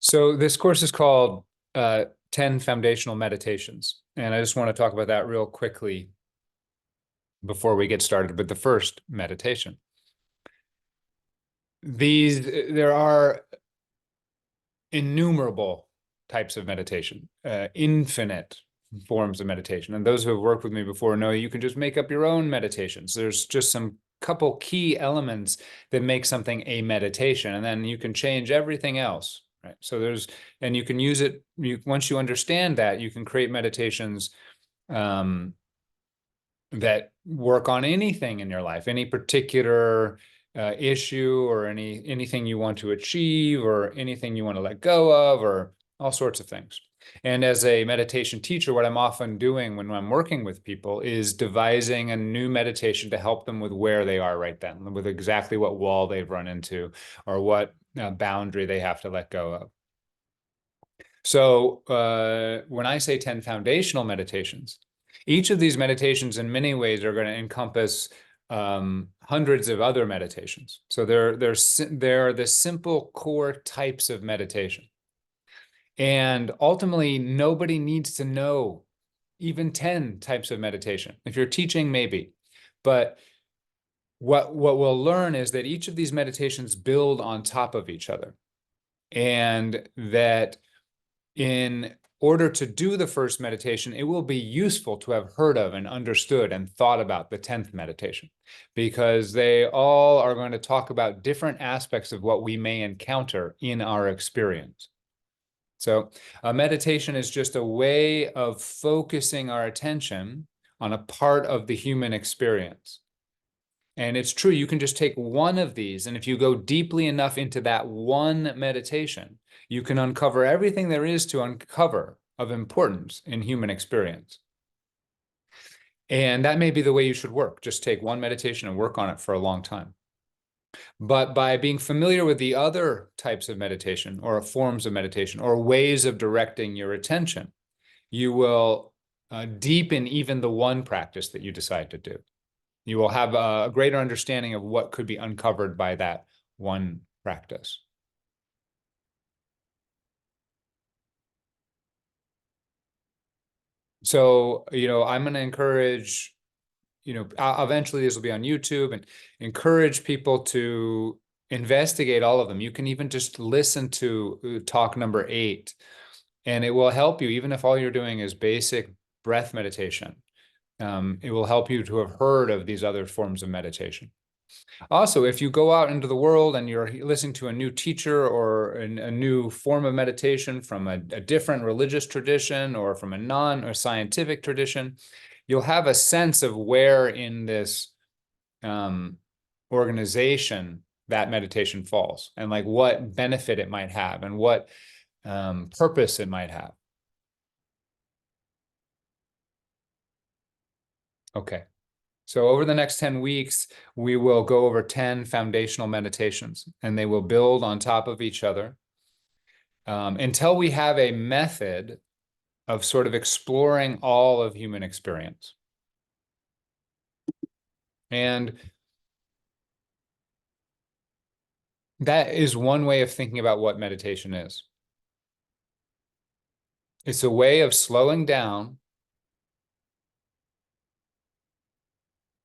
So this course is called 10 Foundational Meditations. And I just want to talk about that real quickly before we get started with the first meditation. There are innumerable types of meditation, infinite forms of meditation. And those who have worked with me before know you can just make up your own meditations. There's just some couple key elements that make something a meditation, and then you can change everything else. Right. So and you can use it. Once you understand that, you can create meditations that work on anything in your life, any particular issue, or anything you want to achieve, or anything you want to let go of, or all sorts of things. And as a meditation teacher, what I'm often doing when I'm working with people is devising a new meditation to help them with where they are right then, with exactly what wall they've run into, or what boundary they have to let go of. So when I say 10 foundational meditations, each of these meditations in many ways are going to encompass hundreds of other meditations. So they're the simple core types of meditation. And ultimately, nobody needs to know even 10 types of meditation. If you're teaching, maybe. But what we'll learn is that each of these meditations build on top of each other. And that in order to do the first meditation, it will be useful to have heard of and understood and thought about the 10th meditation, because they all are going to talk about different aspects of what we may encounter in our experience. So a meditation is just a way of focusing our attention on a part of the human experience. And it's true, you can just take one of these, and if you go deeply enough into that one meditation, you can uncover everything there is to uncover of importance in human experience. And that may be the way you should work. Just take one meditation and work on it for a long time. But by being familiar with the other types of meditation, or forms of meditation, or ways of directing your attention, you will deepen even the one practice that you decide to do. You will have a greater understanding of what could be uncovered by that one practice. So, I'm going to encourage, eventually this will be on YouTube, and encourage people to investigate all of them. You can even just listen to talk number 8, and it will help you, even if all you're doing is basic breath meditation. It will help you to have heard of these other forms of meditation. Also, if you go out into the world and you're listening to a new teacher, or a new form of meditation from a different religious tradition, or from a or scientific tradition, you'll have a sense of where in this organization that meditation falls, and like what benefit it might have, and what purpose it might have. Okay. So over the next 10 weeks, we will go over 10 foundational meditations, and they will build on top of each other until we have a method of sort of exploring all of human experience. And that is one way of thinking about what meditation is. It's a way of slowing down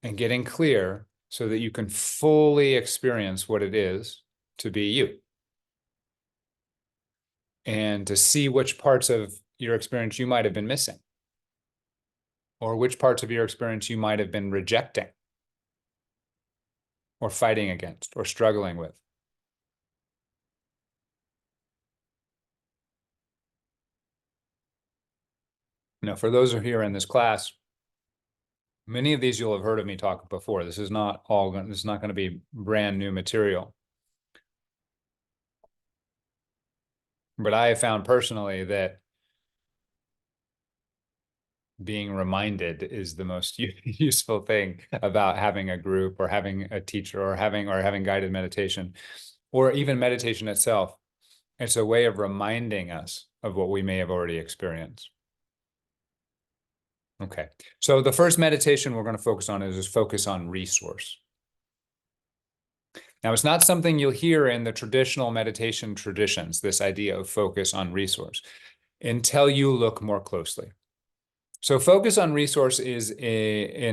and getting clear so that you can fully experience what it is to be you, and to see which parts of your experience you might have been missing, or which parts of your experience you might have been rejecting, or fighting against, or struggling with. Now, for those who are here in this class, many of these you'll have heard of me talk before. This is not going to be brand new material. But I have found personally that being reminded is the most useful thing about having a group, or having a teacher, or having guided meditation, or even meditation itself. It's a way of reminding us of what we may have already experienced. Okay, so the first meditation we're going to focus on is focus on resource. Now, it's not something you'll hear in the traditional meditation traditions, this idea of focus on resource, until you look more closely. So focus on resource is a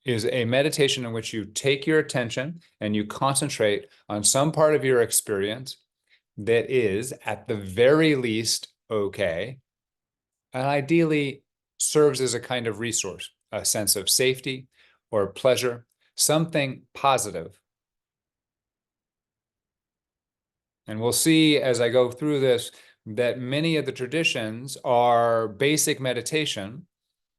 meditation in which you take your attention and you concentrate on some part of your experience that is, at the very least, okay, and ideally serves as a kind of resource, a sense of safety or pleasure, something positive. And we'll see as I go through this that many of the traditions are basic meditation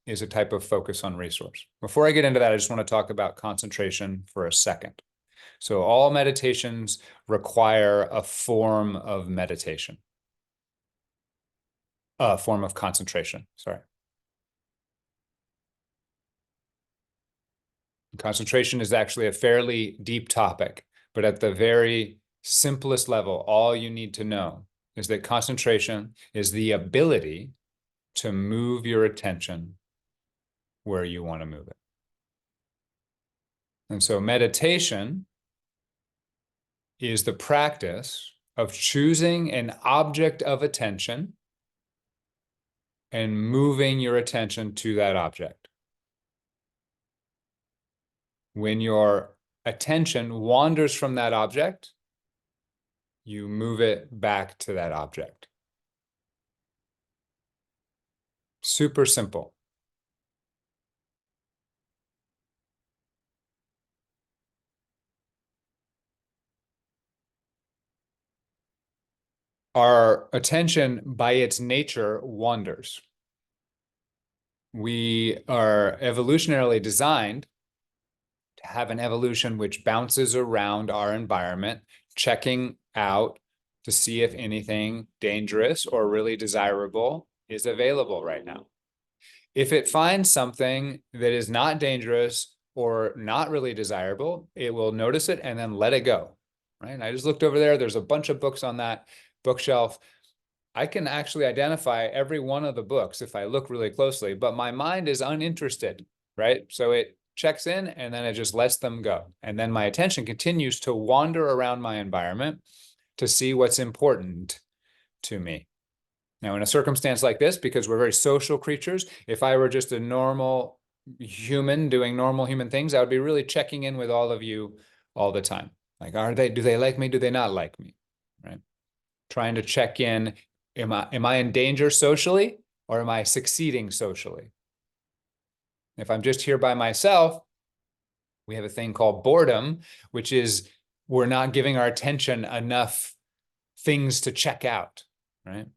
is a type of focus on resource. Before I get into that, I just want to talk about concentration for a second. So all meditations require a form of meditation, a form of concentration, sorry. Concentration is actually a fairly deep topic, but at the very simplest level, all you need to know is that concentration is the ability to move your attention where you want to move it. And so meditation is the practice of choosing an object of attention and moving your attention to that object. When your attention wanders from that object, you move it back to that object. Super simple. Our attention, by its nature, wanders. We are evolutionarily designed to have an evolution which bounces around our environment, checking out to see if anything dangerous or really desirable is available right now. If it finds something that is not dangerous or not really desirable, it will notice it and then let it go, right? And I just looked over there. There's a bunch of books on that bookshelf. I can actually identify every one of the books if I look really closely, but my mind is uninterested, right? So it checks in and then it just lets them go. And then my attention continues to wander around my environment to see what's important to me. Now, in a circumstance like this, because we're very social creatures, if I were just a normal human doing normal human things, I would be really checking in with all of you all the time. Like, do they like me? Do they not like me? Right? Trying to check in. Am I in danger socially or am I succeeding socially? If I'm just here by myself, we have a thing called boredom, which is we're not giving our attention enough things to check out, right?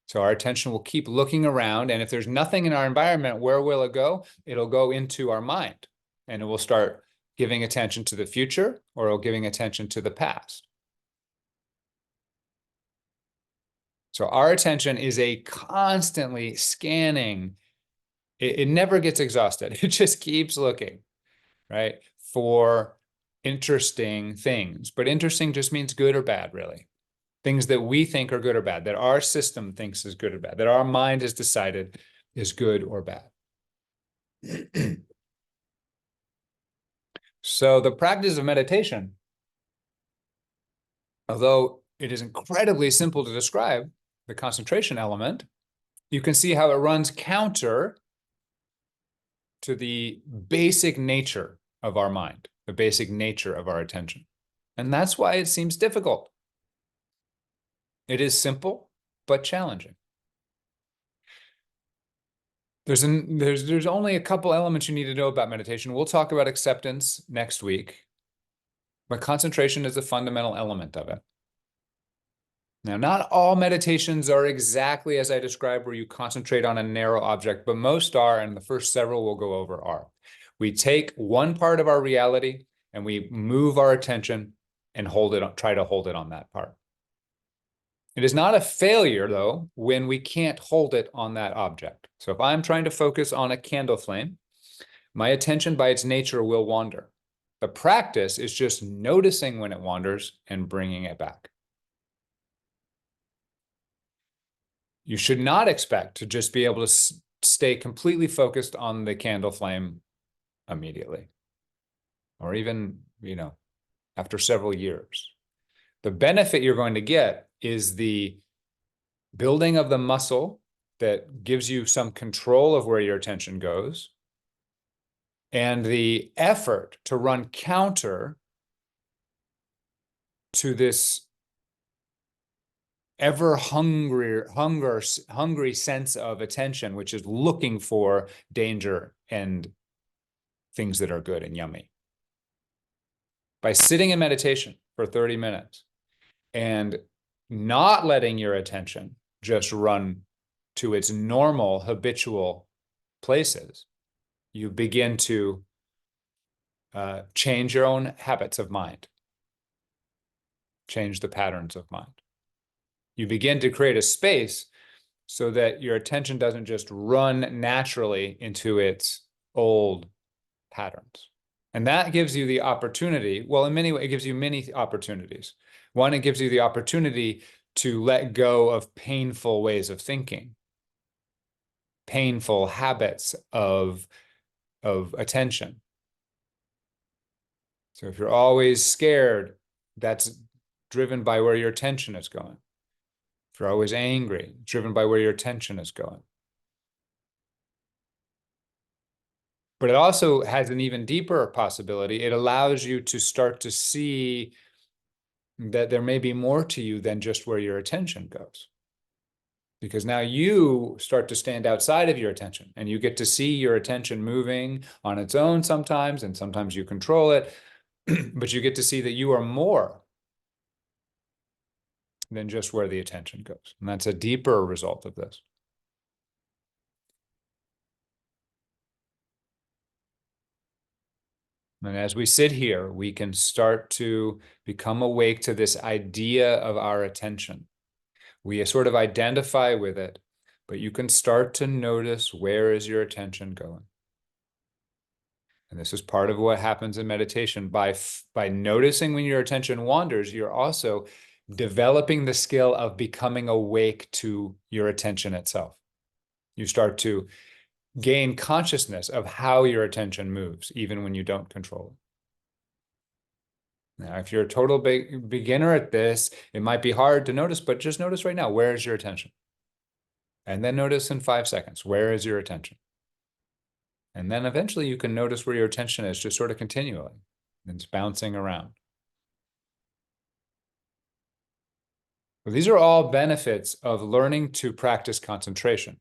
So our attention will keep looking around, and if there's nothing in our environment, where will it go? It'll go into our mind, and it will start giving attention to the future, or it'll giving attention to the past. So our attention is a constantly scanning. It never gets exhausted. It just keeps looking, right, for interesting things. But interesting just means good or bad, really. Things that we think are good or bad, that our system thinks is good or bad, that our mind has decided is good or bad. So the practice of meditation, although it is incredibly simple to describe, the concentration element, you can see how it runs counter to the basic nature of our mind, the basic nature of our attention. And that's why it seems difficult. It is simple, but challenging. There's only a couple elements you need to know about meditation. We'll talk about acceptance next week, but concentration is a fundamental element of it. Now, not all meditations are exactly as I described, where you concentrate on a narrow object, but most are, and the first several we'll go over are. We take one part of our reality and we move our attention and try to hold it on that part. It is not a failure, though, when we can't hold it on that object. So if I'm trying to focus on a candle flame, my attention by its nature will wander. The practice is just noticing when it wanders and bringing it back. You should not expect to just be able to stay completely focused on the candle flame immediately, or even, after several years. The benefit you're going to get is the building of the muscle that gives you some control of where your attention goes, and the effort to run counter to this ever hungry sense of attention, which is looking for danger and things that are good and yummy. By sitting in meditation for 30 minutes and not letting your attention just run to its normal habitual places, you begin to change your own habits of mind, change the patterns of mind. You begin to create a space so that your attention doesn't just run naturally into its old patterns. And that gives you the opportunity, well, in many ways, it gives you many opportunities. One, it gives you the opportunity to let go of painful ways of thinking, painful habits of attention. So if you're always scared, that's driven by where your attention is going. If you're always angry, driven by where your attention is going. But it also has an even deeper possibility. It allows you to start to see that there may be more to you than just where your attention goes. Because now you start to stand outside of your attention and you get to see your attention moving on its own sometimes, and sometimes you control it, but you get to see that you are more than just where the attention goes. And that's a deeper result of this. And as we sit here, we can start to become awake to this idea of our attention. We sort of identify with it, but you can start to notice, where is your attention going? And this is part of what happens in meditation. By noticing when your attention wanders, you're also developing the skill of becoming awake to your attention itself. You start to gain consciousness of how your attention moves, even when you don't control it. Now, if you're a total beginner at this, it might be hard to notice, but just notice right now, where is your attention? And then notice in 5 seconds, where is your attention? And then eventually you can notice where your attention is, just sort of continually. And it's bouncing around. Well, these are all benefits of learning to practice concentration.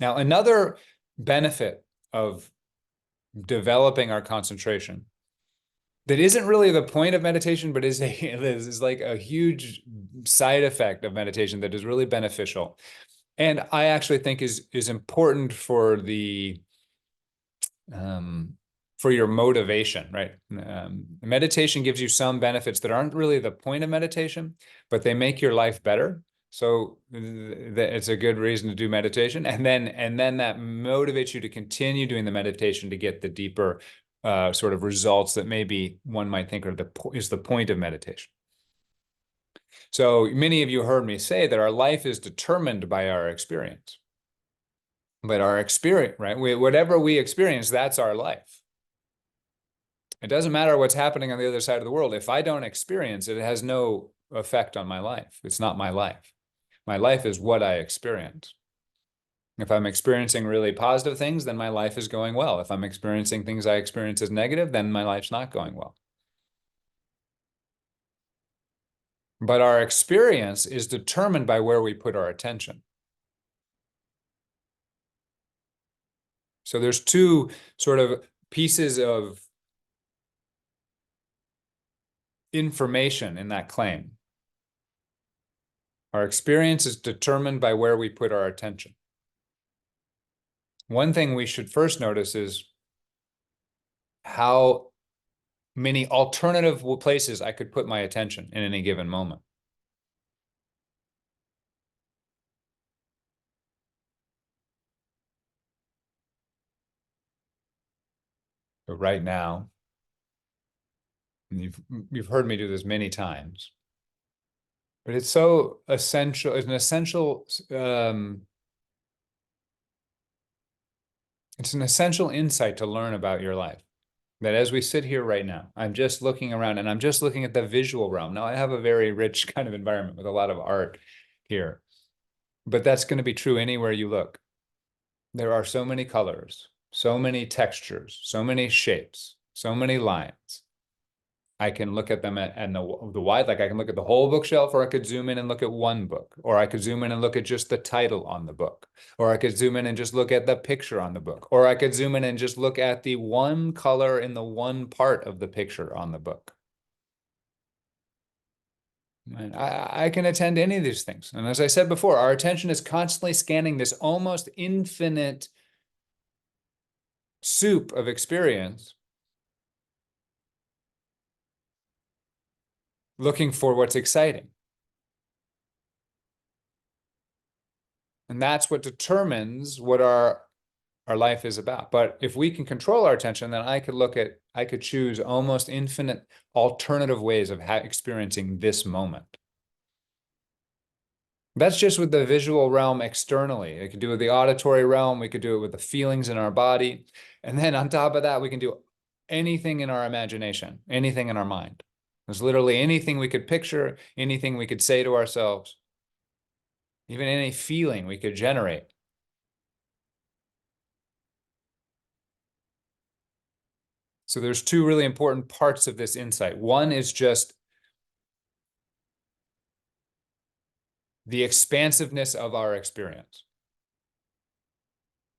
Now, another benefit of developing our concentration that isn't really the point of meditation, but is like a huge side effect of meditation that is really beneficial, and I actually think is important for the for your motivation, right? Meditation gives you some benefits that aren't really the point of meditation, but they make your life better. So it's a good reason to do meditation. And then that motivates you to continue doing the meditation to get the deeper sort of results that maybe one might think is the point of meditation. So many of you heard me say that our life is determined by our experience. But our experience, right? Whatever we experience, that's our life. It doesn't matter what's happening on the other side of the world. If I don't experience it, it has no effect on my life. It's not my life. My life is what I experience. If I'm experiencing really positive things, then my life is going well. If I'm experiencing things I experience as negative, then my life's not going well. But our experience is determined by where we put our attention. So there's two sort of pieces of information in that claim. Our experience is determined by where we put our attention. One thing we should first notice is how many alternative places I could put my attention in any given moment. But right now, you've heard me do this many times, but it's so essential. It's an essential it's an essential insight to learn about your life, that as we sit here right now, I'm just looking around and I'm just looking at the visual realm. Now, I have a very rich kind of environment with a lot of art here, but that's going to be true anywhere you look. There are so many colors, so many textures, so many shapes, so many lines. I can look at them and the wide, like I can look at the whole bookshelf, or I could zoom in and look at one book, or I could zoom in and look at just the title on the book, or I could zoom in and just look at the picture on the book, or I could zoom in and just look at the one color in the one part of the picture on the book. And I can attend to any of these things. And as I said before, our attention is constantly scanning this almost infinite soup of experience, looking for what's exciting. And that's what determines what our life is about. But if we can control our attention, then I could choose almost infinite alternative ways of experiencing this moment. That's just with the visual realm externally. We could do it with the auditory realm. We could do it with the feelings in our body. And then on top of that, we can do anything in our imagination, anything in our mind. There's literally anything we could picture, anything we could say to ourselves, even any feeling we could generate. So there's two really important parts of this insight. One is just the expansiveness of our experience.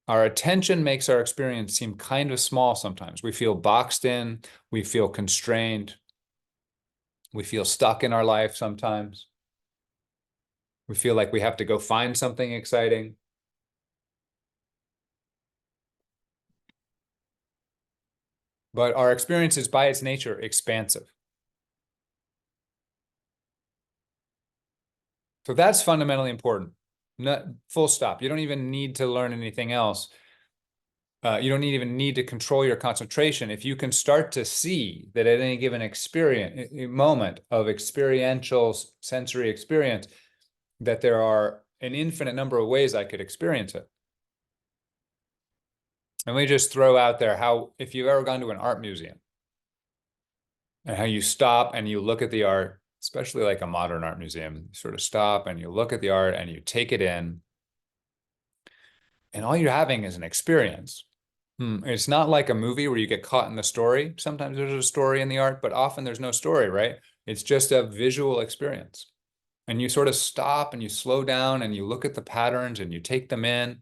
Our attention makes our experience seem kind of small sometimes. We feel boxed in, we feel constrained, we feel stuck in our life sometimes. We feel like we have to go find something exciting. But our experience is by its nature expansive. So that's fundamentally important. Not full stop. You don't even need to learn anything else. You don't even need to control your concentration. If you can start to see that at any given moment of experiential sensory experience, that there are an infinite number of ways I could experience it. And we just throw out there how, if you've ever gone to an art museum, and how you stop and you look at the art, especially like a modern art museum, you sort of stop and you look at the art and you take it in, and all you're having is an experience. It's not like a movie where you get caught in the story. Sometimes there's a story in the art, but often there's no story, right? It's just a visual experience. And you sort of stop and you slow down and you look at the patterns and you take them in,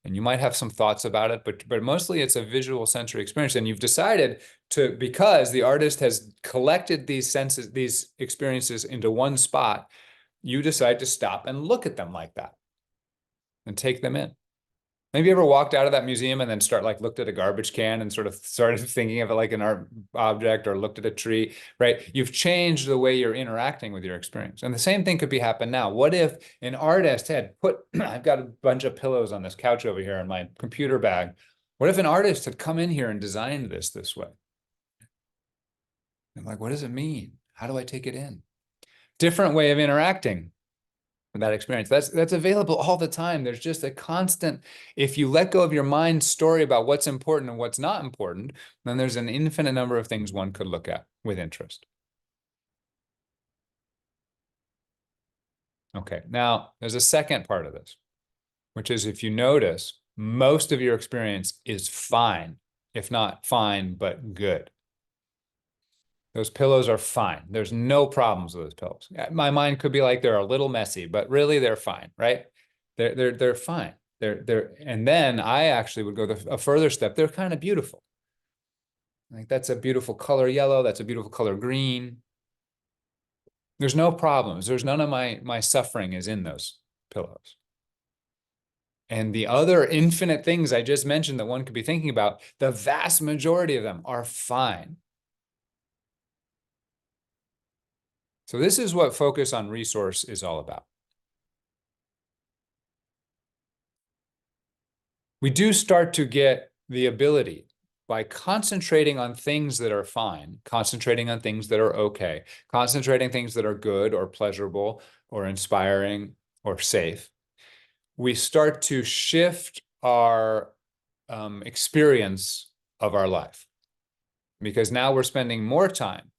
and you might have some thoughts about it, but mostly it's a visual sensory experience. And you've decided to, because the artist has collected these senses, these experiences into one spot, you decide to stop and look at them like that and take them in. Maybe you ever walked out of that museum and then looked at a garbage can and sort of started thinking of it like an art object, or looked at a tree, right? You've changed the way you're interacting with your experience. And the same thing could be happen now. What if an artist had put, I've got a bunch of pillows on this couch over here in my computer bag. What if an artist had come in here and designed this way? I'm like, what does it mean? How do I take it in? Different way of interacting that experience. That's available all the time. There's just a constant, if you let go of your mind's story about what's important and what's not important, then there's an infinite number of things one could look at with interest. Okay, now there's a second part of this, which is, if you notice, most of your experience is fine, if not fine, but good. Those pillows are fine. There's no problems with those pillows. My mind could be like, they're a little messy, but really they're fine, right? They're fine. And then I actually would go a further step. They're kind of beautiful. Like, that's a beautiful color yellow. That's a beautiful color green. There's no problems. There's none of my suffering is in those pillows. And the other infinite things I just mentioned that one could be thinking about, the vast majority of them are fine. So this is what focus on resource is all about. We do start to get the ability, by concentrating on things that are fine, concentrating on things that are okay, concentrating things that are good or pleasurable or inspiring or safe, we start to shift our experience of our life. because now we're spending more time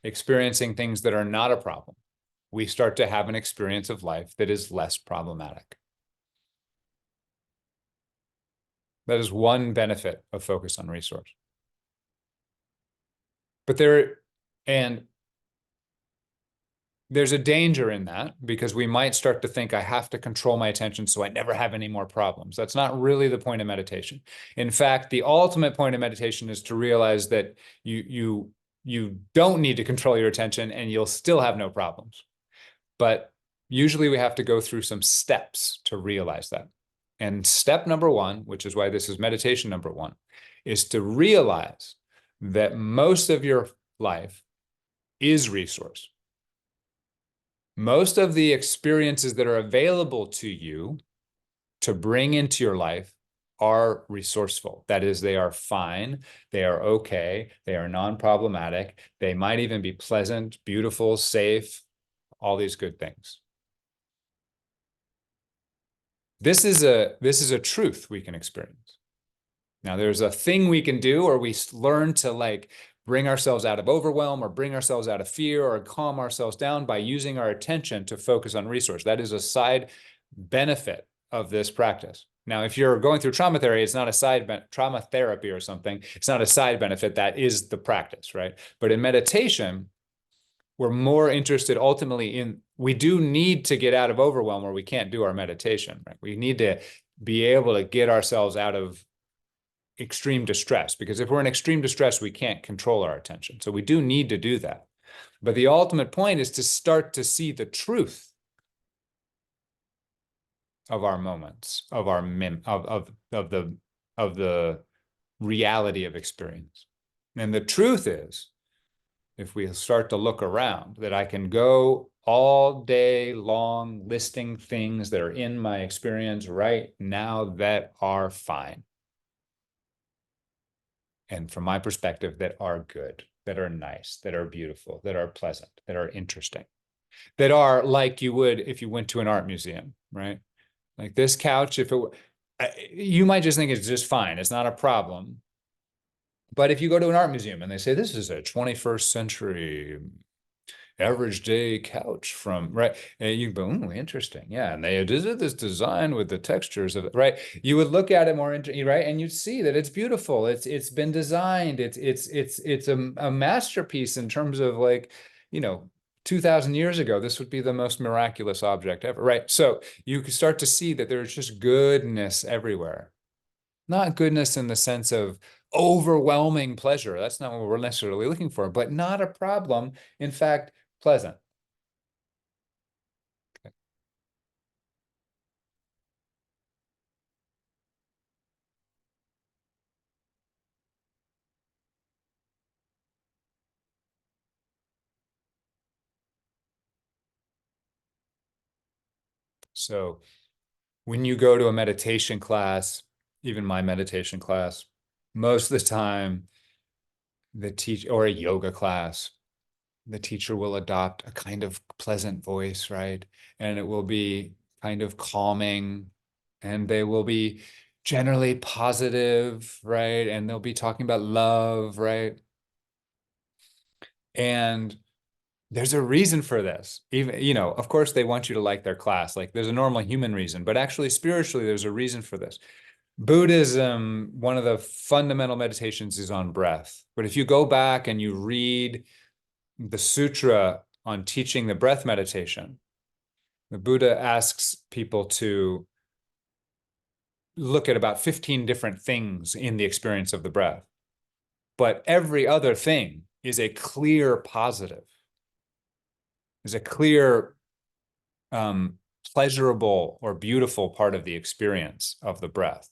experiencing things that are not a problem. We start to have an experience of life that is less problematic. That is one benefit of focus on resource. But there's a danger in that, because we might start to think I have to control my attention so I never have any more problems. That's not really the point of meditation. In fact, the ultimate point of meditation is to realize that you don't need to control your attention and you'll still have no problems. But usually we have to go through some steps to realize that. And step number one, which is why this is meditation number one, is to realize that most of your life is resource. Most of the experiences that are available to you to bring into your life are resourceful. That is, they are fine, they are okay, they are non-problematic, they might even be pleasant, beautiful, safe, all these good things. This is a truth we can experience. Now, there's a thing we can do, or we learn to like bring ourselves out of overwhelm or bring ourselves out of fear or calm ourselves down by using our attention to focus on resource. That is a side benefit of this practice. Now, if you're going through trauma therapy, it's not a trauma therapy or something. It's not a side benefit. That is the practice, right? But in meditation, we're more interested ultimately in, we do need to get out of overwhelm or we can't do our meditation, right? We need to be able to get ourselves out of extreme distress, because if we're in extreme distress, we can't control our attention. So we do need to do that. But the ultimate point is to start to see the truth of our moments, of our of the reality of experience. And the truth is, if we start to look around, that I can go all day long listing things that are in my experience right now that are fine. And from my perspective, that are good, that are nice, that are beautiful, that are pleasant, that are interesting, that are like you would if you went to an art museum, right? Like this couch, if it, you might just think it's just fine. It's not a problem. But if you go to an art museum and they say, this is a 21st century average day couch from, right? And you go, interesting. Yeah. And they did this design with the textures of it, right? You would look at it more, right? And you'd see that it's beautiful. It's been designed. It's a masterpiece in terms of like, 2000 years ago, this would be the most miraculous object ever, right? So you can start to see that there's just goodness everywhere. Not goodness in the sense of overwhelming pleasure. That's not what we're necessarily looking for, but not a problem. In fact, pleasant. Okay. So when you go to a meditation class, even my meditation class, most of the time, the teacher, or a yoga class, the teacher will adopt a kind of pleasant voice, right? And it will be kind of calming, and they will be generally positive, right? And they'll be talking about love, right? And there's a reason for this. Even, of course, they want you to like their class. Like there's a normal human reason, but actually spiritually, there's a reason for this. Buddhism, one of the fundamental meditations is on breath. But if you go back and you read the sutra on teaching the breath meditation, the Buddha asks people to look at about 15 different things in the experience of the breath. But every other thing is a clear positive, is a clear pleasurable or beautiful part of the experience of the breath.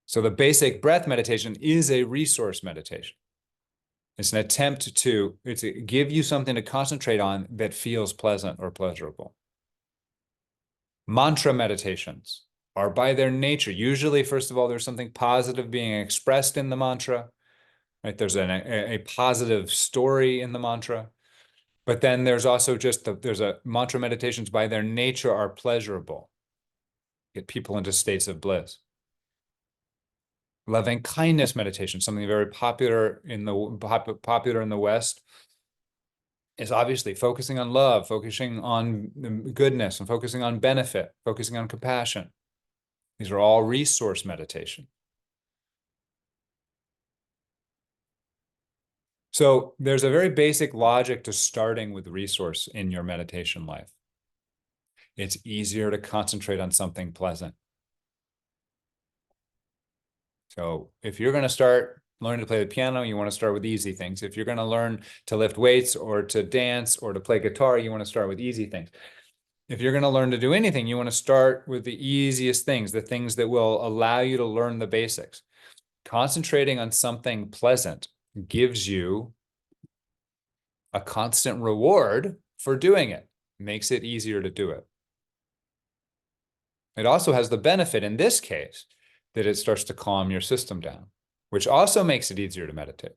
So the basic breath meditation is a resource meditation. It's an attempt to give you something to concentrate on that feels pleasant or pleasurable. Mantra meditations are by their nature, usually, first of all, there's something positive being expressed in the mantra, right? There's a positive story in the mantra. But then there's also just mantra meditations by their nature are pleasurable, get people into states of bliss. Loving kindness meditation, something very popular in the West, is obviously focusing on love, focusing on goodness, and focusing on benefit, focusing on compassion. These are all resource meditation. So there's a very basic logic to starting with resource in your meditation life. It's easier to concentrate on something pleasant. So if you're going to start learning to play the piano, you want to start with easy things. If you're going to learn to lift weights or to dance or to play guitar, you want to start with easy things. If you're going to learn to do anything, you want to start with the easiest things, the things that will allow you to learn the basics. Concentrating on something pleasant gives you a constant reward for doing it, makes it easier to do it. It also has the benefit in this case that it starts to calm your system down, which also makes it easier to meditate.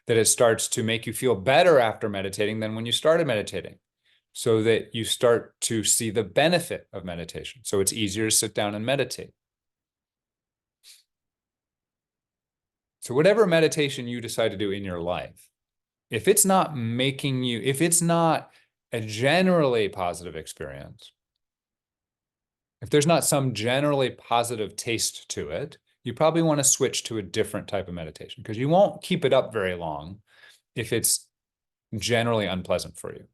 That it starts to make you feel better after meditating than when you started meditating, so that you start to see the benefit of meditation. So it's easier to sit down and meditate. So whatever meditation you decide to do in your life, if it's not making you, if it's not a generally positive experience, if there's not some generally positive taste to it, you probably want to switch to a different type of meditation, because you won't keep it up very long if it's generally unpleasant for you.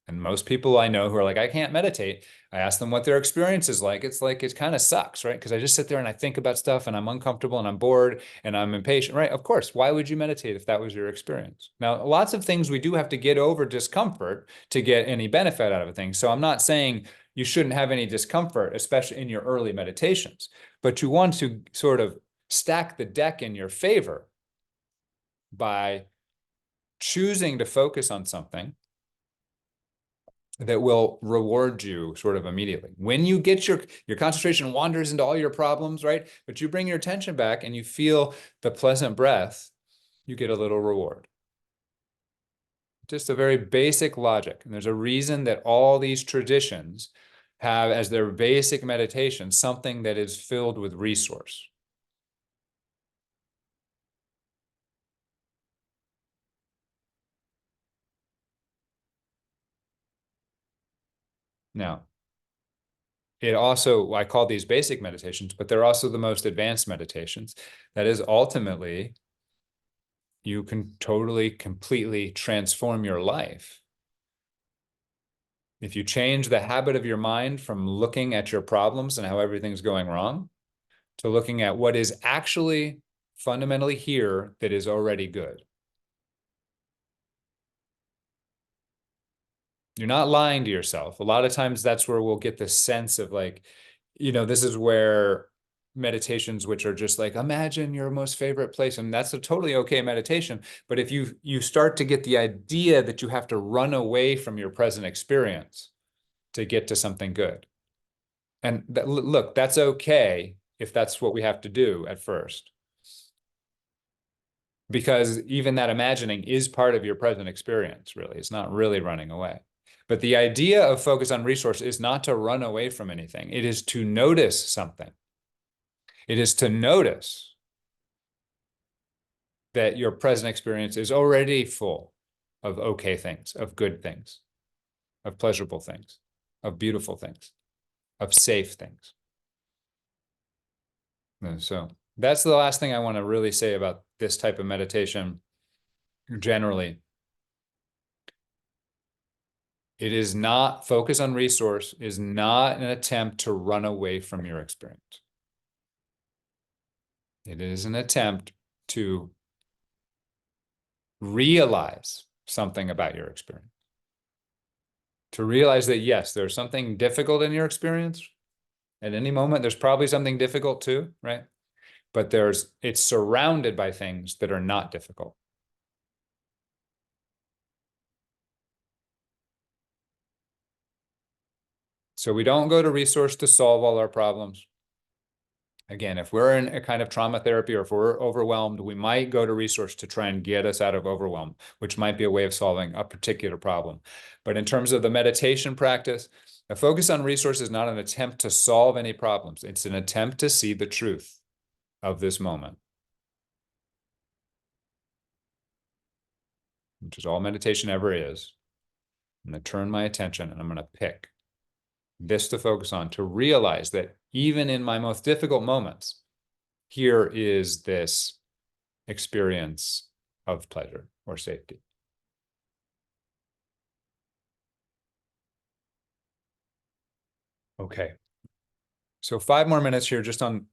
And most people I know who are like, I can't meditate, I ask them what their experience is like. It's like, it kind of sucks, right? Because I just sit there and I think about stuff and I'm uncomfortable and I'm bored and I'm impatient, right? Of course, why would you meditate if that was your experience? Now, lots of things we do have to get over discomfort to get any benefit out of a thing. So I'm not saying you shouldn't have any discomfort, especially in your early meditations, but you want to sort of stack the deck in your favor by choosing to focus on something that will reward you sort of immediately. When you get your concentration wanders into all your problems, right? But you bring your attention back and you feel the pleasant breath, you get a little reward. Just a very basic logic. And there's a reason that all these traditions have as their basic meditation something that is filled with resource. Now, it also, I call these basic meditations, but they're also the most advanced meditations. That is, ultimately, you can totally, completely transform your life. If you change the habit of your mind from looking at your problems and how everything's going wrong to looking at what is actually fundamentally here that is already good. You're not lying to yourself. A lot of times that's where we'll get this sense of like, this is where meditations which are just like, imagine your most favorite place, and that's a totally okay meditation. But if you start to get the idea that you have to run away from your present experience to get to something good, and look, that's okay if that's what we have to do at first, because even that imagining is part of your present experience. Really, it's not really running away. But the idea of focus on resource is not to run away from anything. It is to notice something. It is to notice that your present experience is already full of okay things, of good things, of pleasurable things, of beautiful things, of safe things. And so that's the last thing I want to really say about this type of meditation generally. It is not, focus on resource is not an attempt to run away from your experience. It is an attempt to realize something about your experience. To realize that, yes, there's something difficult in your experience. At any moment, there's probably something difficult too, right? But it's surrounded by things that are not difficult. So we don't go to resource to solve all our problems. Again, if we're in a kind of trauma therapy or if we're overwhelmed, we might go to resource to try and get us out of overwhelm, which might be a way of solving a particular problem. But in terms of the meditation practice, a focus on resource is not an attempt to solve any problems. It's an attempt to see the truth. of this moment, which is all meditation ever is. I'm going to turn my attention and I'm going to pick this to focus on, to realize that even in my most difficult moments, here is this experience of pleasure or safety. Okay. So 5 more minutes here just on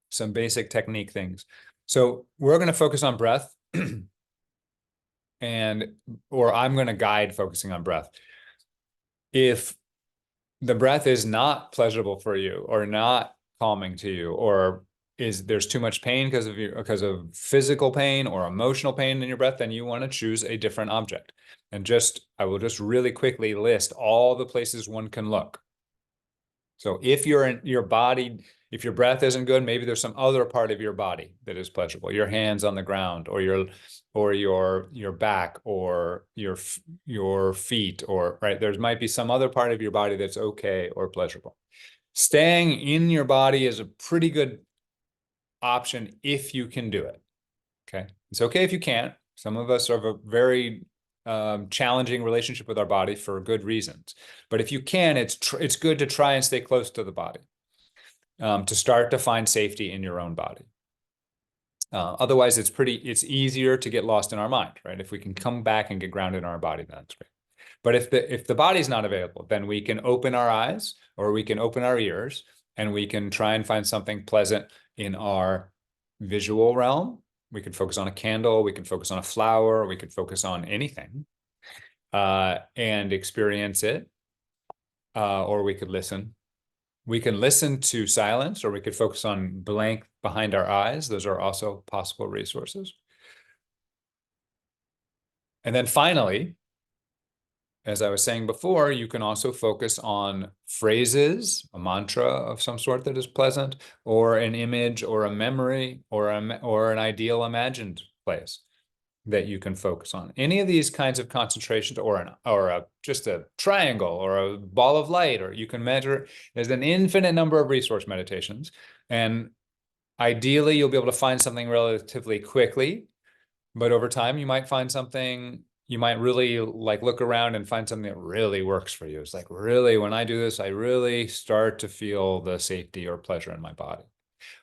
some basic technique things. So we're going to focus on breath or I'm going to guide focusing on breath. If the breath is not pleasurable for you or not calming to you, or there's too much pain because of physical pain or emotional pain in your breath, then you want to choose a different object. And I will just really quickly list all the places one can look. So if you're in your body, if your breath isn't good, maybe there's some other part of your body that is pleasurable. Your hands on the ground, or your back, or your feet, or right. There might be some other part of your body that's okay or pleasurable. Staying in your body is a pretty good option if you can do it. Okay. It's okay if you can't. Some of us have a very challenging relationship with our body for good reasons. But if you can, it's good to try and stay close to the body, to start to find safety in your own body. Otherwise, it's easier to get lost in our mind, right? If we can come back and get grounded in our body, that's great. But if the body's not available, then we can open our eyes or we can open our ears and we can try and find something pleasant in our visual realm. We can focus on a candle, we can focus on a flower, we could focus on anything and experience it. Or we could listen. We can listen to silence, or we could focus on blank behind our eyes. Those are also possible resources. And then finally, as I was saying before, you can also focus on phrases, a mantra of some sort that is pleasant, or an image, or a memory, or an ideal imagined place that you can focus on. Any of these kinds of concentrations, or just a triangle, or a ball of light, or you can measure. There's an infinite number of resource meditations, and ideally you'll be able to find something relatively quickly. But over time, you might find something, you might really look around and find something that really works for you. It's like, really, when I do this, I really start to feel the safety or pleasure in my body.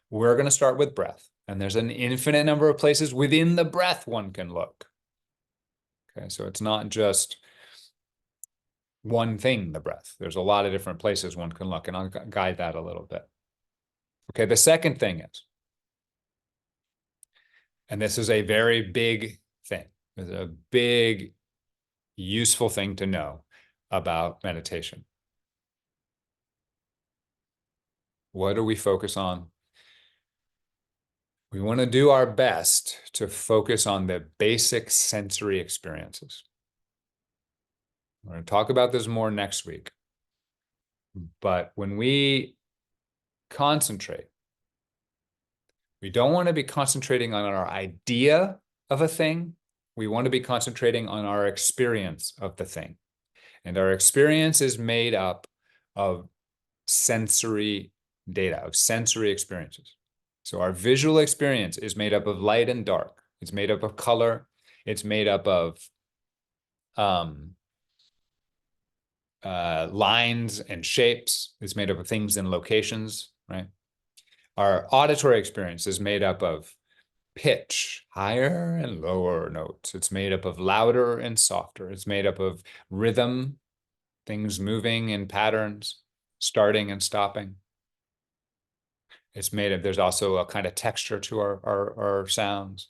We're going to start with breath. And there's an infinite number of places within the breath one can look. Okay, so it's not just one thing, the breath. There's a lot of different places one can look, and I'll guide that a little bit. Okay, the second thing is, and this is a very big thing, it's a big, useful thing to know about meditation. What do we focus on? We want to do our best to focus on the basic sensory experiences. We're going to talk about this more next week. But when we concentrate, we don't want to be concentrating on our idea of a thing. We want to be concentrating on our experience of the thing. And our experience is made up of sensory data, of sensory experiences. So our visual experience is made up of light and dark. It's made up of color. It's made up of lines and shapes. It's made up of things and locations, right? Our auditory experience is made up of pitch, higher and lower notes. It's made up of louder and softer. It's made up of rhythm, things moving in patterns, starting and stopping. It's made of, there's also a kind of texture to our sounds.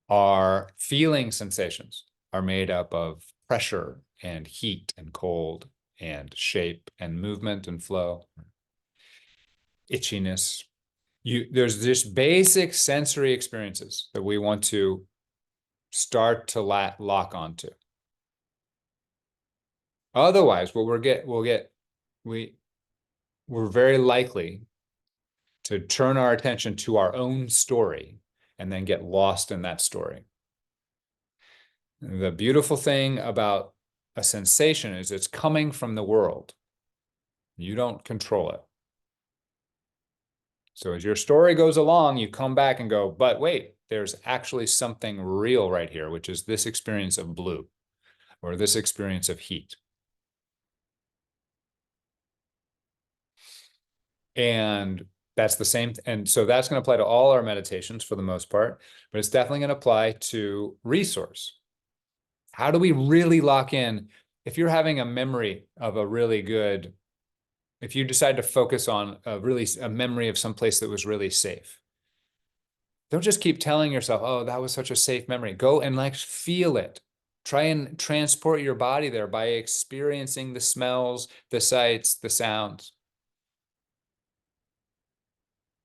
Our feeling sensations are made up of pressure and heat and cold and shape and movement and flow. Itchiness. There's just basic sensory experiences that we want to start to lock onto. Otherwise, we're very likely to turn our attention to our own story and then get lost in that story. The beautiful thing about a sensation is it's coming from the world. You don't control it. So as your story goes along, you come back and go, but wait, there's actually something real right here, which is this experience of blue or this experience of heat. And that's the same. And so that's going to apply to all our meditations for the most part, but it's definitely going to apply to resource. How do we really lock in? If you're having a memory of a really good, if you decide to focus on a memory of some place that was really safe, don't just keep telling yourself, oh, that was such a safe memory. Go and like feel it. Try and transport your body there by experiencing the smells, the sights, the sounds.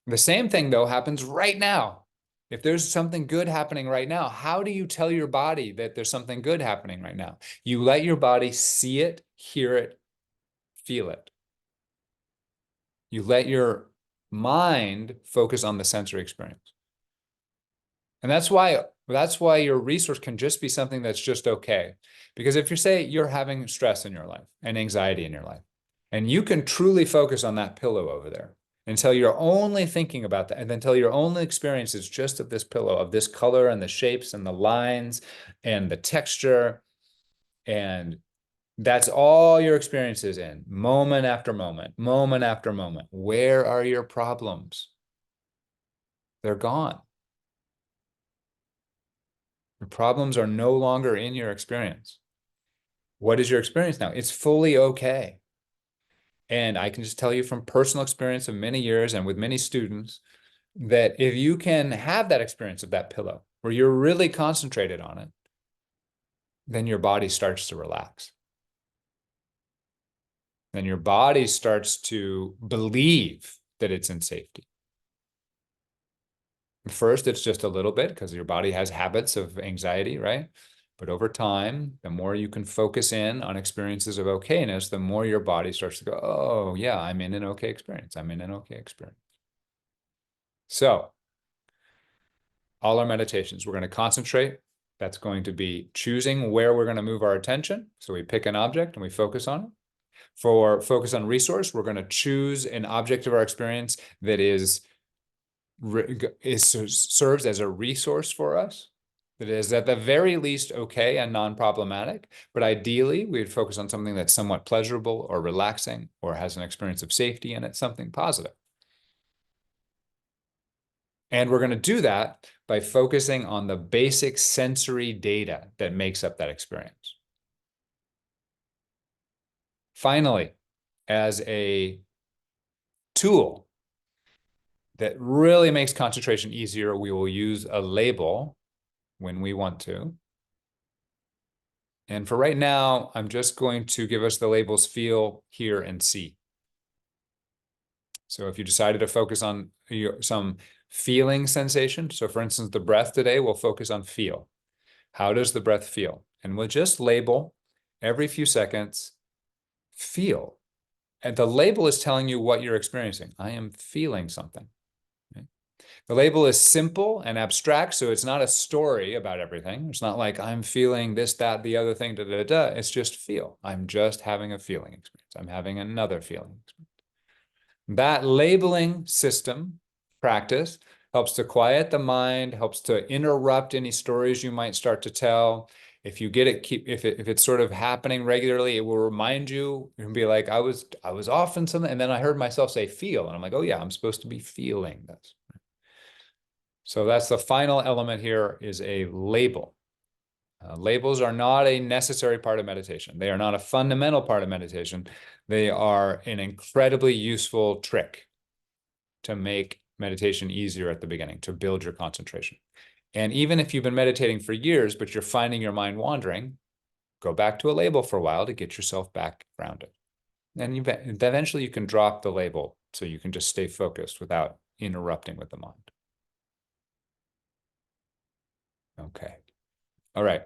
The same thing, though, happens right now. If there's something good happening right now, how do you tell your body that there's something good happening right now? You let your body see it, hear it, feel it. You let your mind focus on the sensory experience. And that's why your resource can just be something that's just okay. Because if you say you're having stress in your life and anxiety in your life, and you can truly focus on that pillow over there until you're only thinking about that, and until your only experience is just of this pillow, of this color and the shapes and the lines and the texture, and that's all your experience is in, moment after moment, moment after moment. Where are your problems? They're gone. The problems are no longer in your experience. What is your experience now? It's fully okay. And I can just tell you from personal experience of many years and with many students that if you can have that experience of that pillow where you're really concentrated on it, then your body starts to relax. Then your body starts to believe that it's in safety. First, it's just a little bit because your body has habits of anxiety, right? But over time, the more you can focus in on experiences of okayness, the more your body starts to go, oh, yeah, I'm in an okay experience. I'm in an okay experience. So, all our meditations, we're going to concentrate. That's going to be choosing where we're going to move our attention. So, we pick an object and we focus on it. For focus on resource, we're going to choose an object of our experience that serves as a resource for us, that is at the very least okay and non-problematic, but ideally we'd focus on something that's somewhat pleasurable or relaxing or has an experience of safety and it's something positive. And we're going to do that by focusing on the basic sensory data that makes up that experience. Finally, as a tool that really makes concentration easier, we will use a label when we want to. And for right now, I'm just going to give us the labels feel, hear, and see. So if you decided to focus on some feeling sensation, so for instance, the breath today, we'll focus on feel. How does the breath feel? And we'll just label every few seconds, feel. And the label is telling you what you're experiencing. I am feeling something. The label is simple and abstract, so it's not a story about everything. It's not like I'm feeling this, that, the other thing, da, da, da. It's just feel. I'm just having a feeling experience. I'm having another feeling experience. That labeling system practice helps to quiet the mind, helps to interrupt any stories you might start to tell. If you get it, if it's sort of happening regularly, it will remind you and be like, I was off in something, and then I heard myself say feel, and I'm like, oh yeah, I'm supposed to be feeling this. So that's the final element here is a label. Labels are not a necessary part of meditation. They are not a fundamental part of meditation. They are an incredibly useful trick to make meditation easier at the beginning, to build your concentration. And even if you've been meditating for years, but you're finding your mind wandering, go back to a label for a while to get yourself back grounded. And eventually you can drop the label so you can just stay focused without interrupting with the mind. Okay. All right.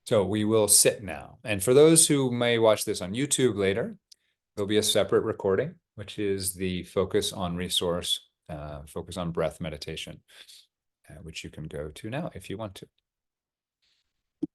So we will sit now. And for those who may watch this on YouTube later, there'll be a separate recording, which is the focus on resource, focus on breath meditation, which you can go to now if you want to.